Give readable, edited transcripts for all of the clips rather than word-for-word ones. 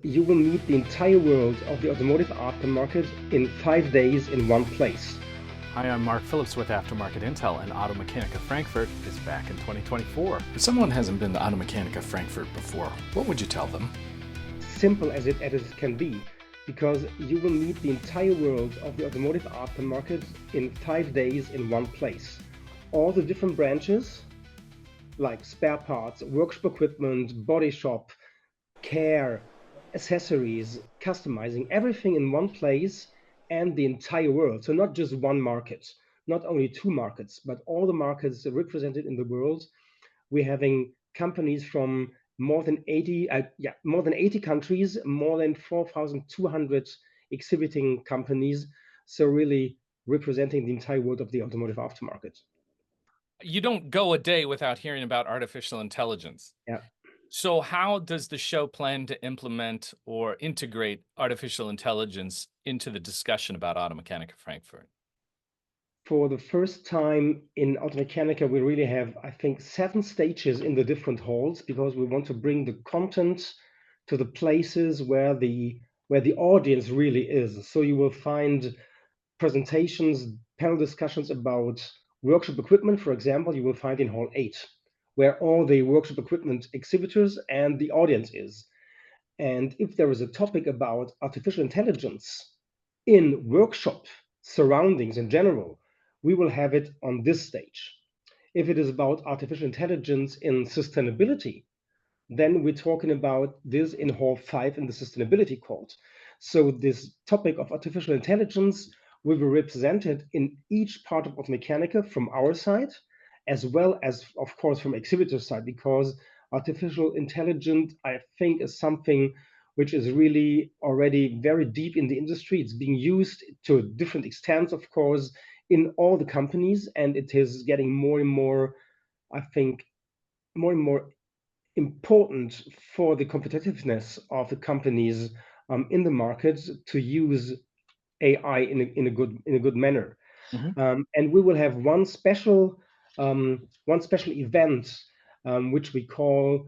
You will meet the entire world of the automotive aftermarket in 5 days in one place. Hi, I'm Mark Phillips with Aftermarket Intel, and Automechanika Frankfurt is back in 2024. If someone hasn't been to Automechanika Frankfurt before, what would you tell them? Simple as it can be, because you will meet the entire world of the automotive aftermarket in 5 days in one place. All the different branches, like spare parts, workshop equipment, body shop, care, accessories, customizing, everything in one place and the entire world. So not just one market, not only two markets, but all the markets represented in the world. We're having companies from more than 80 countries, more than 4,200 exhibiting companies. So really representing the entire world of the automotive aftermarket. You don't go a day without hearing about artificial intelligence. Yeah. So, how does the show plan to implement or integrate artificial intelligence into the discussion about Automechanika Frankfurt? For the first time in Automechanika, we really have, I think, 7 stages in the different halls because we want to bring the content to the places where the audience really is. So you will find presentations, panel discussions about workshop equipment, for example, you will find in Hall 8, where all the workshop equipment exhibitors and the audience is. And if there is a topic about artificial intelligence in workshop surroundings in general, we will have it on this stage. If it is about artificial intelligence in sustainability, then we're talking about this in Hall 5 in the Sustainability Court. So this topic of artificial intelligence will be represented in each part of Automechanika from our side, as well as, of course, from exhibitor side, because artificial intelligence, I think, is something which is really already very deep in the industry. It's being used to different extents, of course, in all the companies, and it is getting more and more, I think, more and more important for the competitiveness of the companies in the market to use AI in a good manner. Mhm. And we will have one special event which we call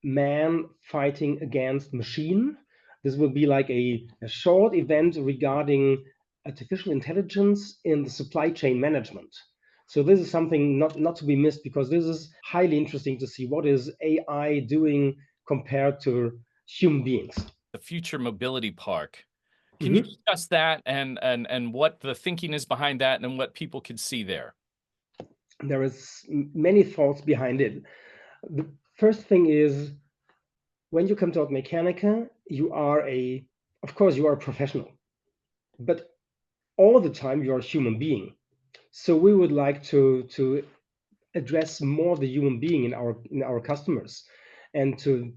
Man Fighting Against Machine. This will be like a short event regarding artificial intelligence in the supply chain management. So this is something not to be missed because this is highly interesting to see what is AI doing compared to human beings. The future mobility park. Can you Mhm. discuss that and what the thinking is behind that and what people can see there? There is many thoughts behind it. The first thing is when you come to Automechanika, of course, you are a professional, but all the time you are a human being. So we would like to address more the human being in our customers, and to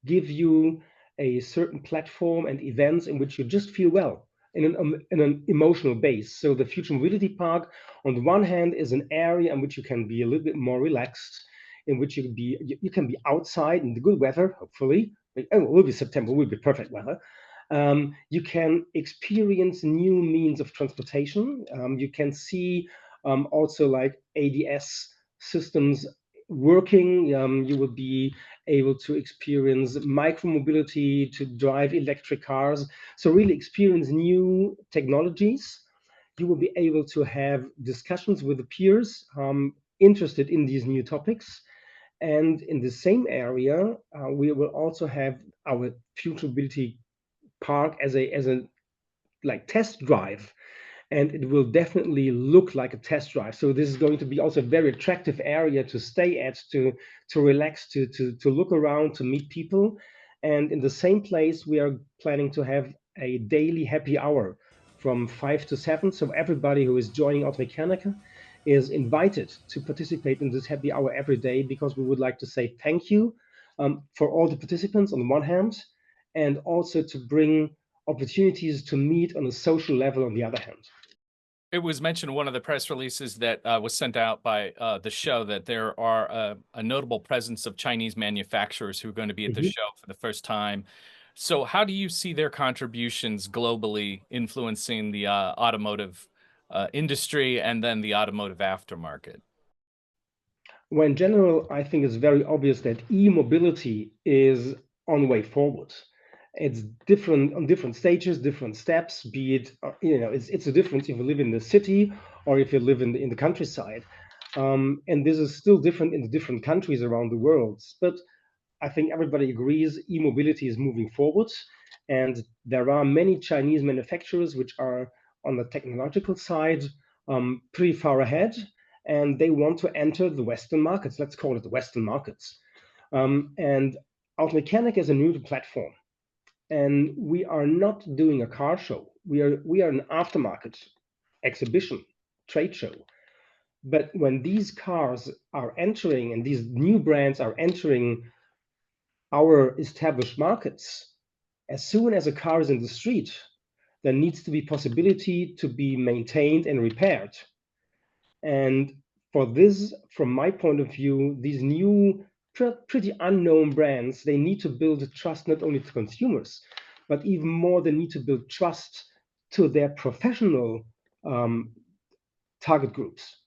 give you a certain platform and events in which you just feel well in an emotional base. So the Future Mobility Park, on the one hand, is an area in which you can be a little bit more relaxed, in which you can be outside in the good weather, hopefully. It will be September, will be perfect weather. You can experience new means of transportation. You can see also like ADS systems working. You will be able to experience micromobility, to drive electric cars. So really experience new technologies. You will be able to have discussions with the peers interested in these new topics. And in the same area, we will also have our future mobility park as a like test drive, and it will definitely look like a test drive. So this is going to be also a very attractive area to stay at, to relax, to look around, to meet people. And in the same place, we are planning to have a daily happy hour from 5 to 7. So everybody who is joining Automechanika is invited to participate in this happy hour every day because we would like to say thank you for all the participants on the one hand, and also to bring opportunities to meet on a social level on the other hand. It was mentioned in one of the press releases that was sent out by the show that there are a notable presence of Chinese manufacturers who are going to be at the Mhm. show for the first time. So, how do you see their contributions globally influencing the automotive industry and then the automotive aftermarket? Well, in general, I think it's very obvious that e-mobility is on the way forward. It's different on different stages, different steps, be it, it's a difference if you live in the city or if you live in the countryside. And this is still different in the different countries around the world. But I think everybody agrees e-mobility is moving forward. And there are many Chinese manufacturers which are on the technological side pretty far ahead, and they want to enter the Western markets. Let's call it the Western markets. And Automechanika is a new platform, and we are not doing a car show. We are an aftermarket exhibition, trade show. But when these cars are entering and these new brands are entering our established markets, as soon as a car is in the street, there needs to be possibility to be maintained and repaired. And for this, from my point of view, these new, pretty unknown brands, they need to build trust not only to consumers, but even more, they need to build trust to their professional um, target groups,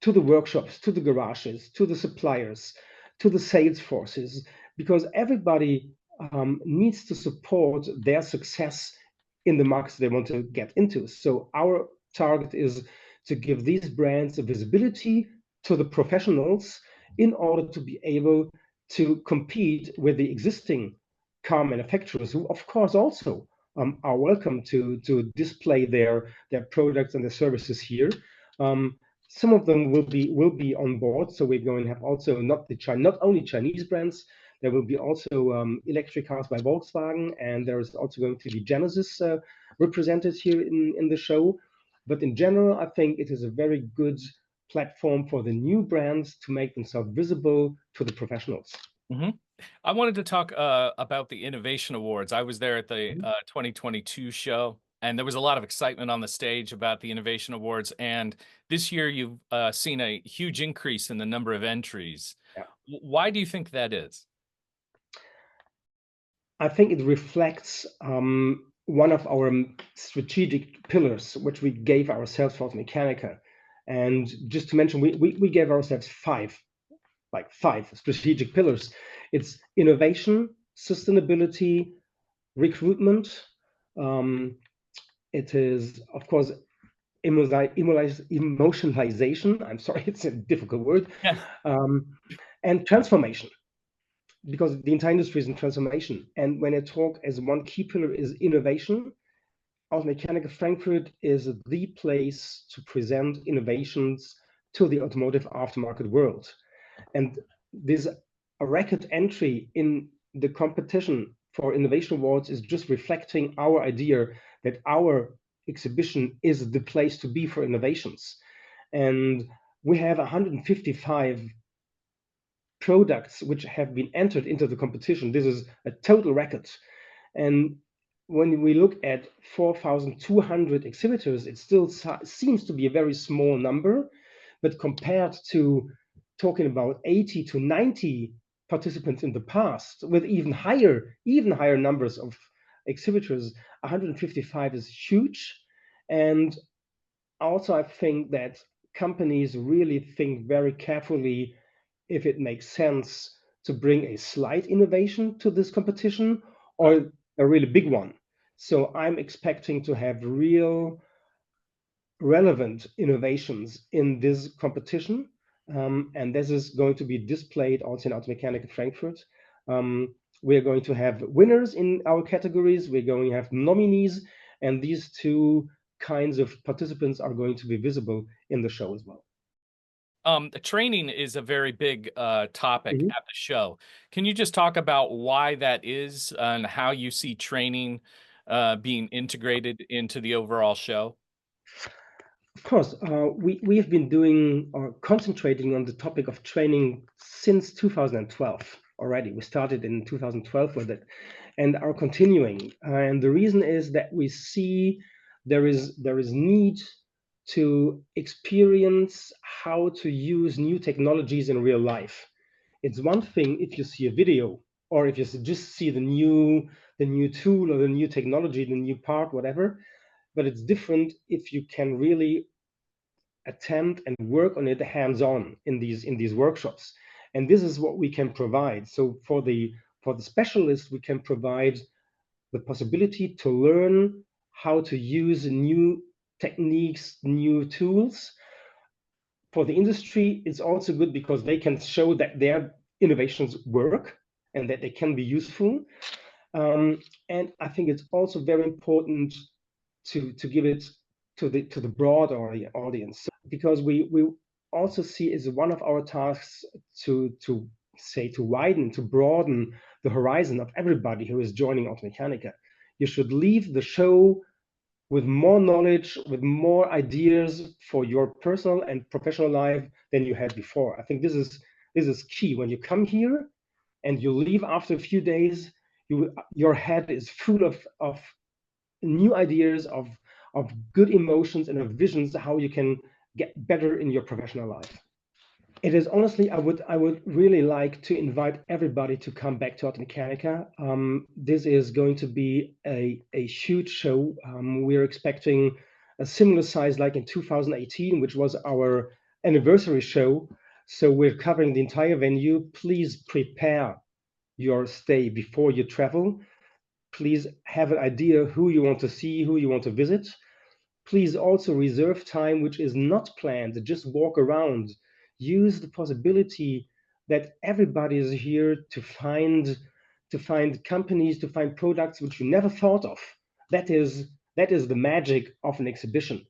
to the workshops, to the garages, to the suppliers, to the sales forces, because everybody needs to support their success in the markets they want to get into. So our target is to give these brands a visibility to the professionals in order to be able to compete with the existing car manufacturers, who of course also are welcome to display their products and their services here. Um, some of them will be on board, so we're going to have also not only Chinese brands. There will be also electric cars by Volkswagen, and there is also going to be Genesis represented here in the show. But in general, I think it is a very good platform for the new brands to make themselves visible to the professionals. Mm-hmm. I wanted to talk about the Innovation Awards. I was there at the 2022 show, and there was a lot of excitement on the stage about the Innovation Awards. And this year, you've seen a huge increase in the number of entries. Yeah. Why do you think that is? I think it reflects one of our strategic pillars, which we gave ourselves for Automechanika. And just to mention, we gave ourselves five strategic pillars. It's innovation, sustainability, recruitment. It is, of course, emotionalization. I'm sorry, it's a difficult word. Yeah. And transformation, because the entire industry is in transformation. And when I talk as one key pillar is innovation, Automechanika Frankfurt is the place to present innovations to the automotive aftermarket world. And this a record entry in the competition for innovation awards is just reflecting our idea that our exhibition is the place to be for innovations. And we have 155 products which have been entered into the competition. This is a total record. And when we look at 4,200 exhibitors, it still seems to be a very small number, but compared to talking about 80 to 90 participants in the past, with even higher numbers of exhibitors, 155 is huge. And also, I think that companies really think very carefully if it makes sense to bring a slight innovation to this competition or a really big one. So I'm expecting to have real relevant innovations in this competition. And this is going to be displayed also in Automechanika Frankfurt. We're going to have winners in our categories. We're going to have nominees, and these two kinds of participants are going to be visible in the show as well. Training is a very big topic Mhm. at the show. Can you just talk about why that is and how you see training being integrated into the overall show? Of course, we have been doing or concentrating on the topic of training since 2012 already. We started in 2012 with it and are continuing. And the reason is that we see there is need to experience how to use new technologies in real life. It's one thing if you see a video or if you just see the new tool or the new technology, the new part, whatever. But it's different if you can really attempt and work on it hands-on in these workshops. And this is what we can provide. So for the specialists, we can provide the possibility to learn how to use new techniques, new tools. For the industry, it's also good because they can show that their innovations work and that they can be useful. And I think it's also very important to give it to the broad audience, because we also see as one of our tasks to widen, to broaden the horizon of everybody who is joining Automechanika. You should leave the show with more knowledge, with more ideas for your personal and professional life than you had before. I think this is key. When you come here and you leave after a few days, your head is full of new ideas, of good emotions and of visions how you can get better in your professional life. It is honestly, I would really like to invite everybody to come back to Automechanika. This is going to be a huge show. We're expecting a similar size like in 2018, which was our anniversary show. So we're covering the entire venue. Please prepare your stay before you travel. Please have an idea who you want to see, who you want to visit. Please also reserve time which is not planned. Just walk around. Use the possibility that everybody is here to find companies, to find products which you never thought of. That is the magic of an exhibition.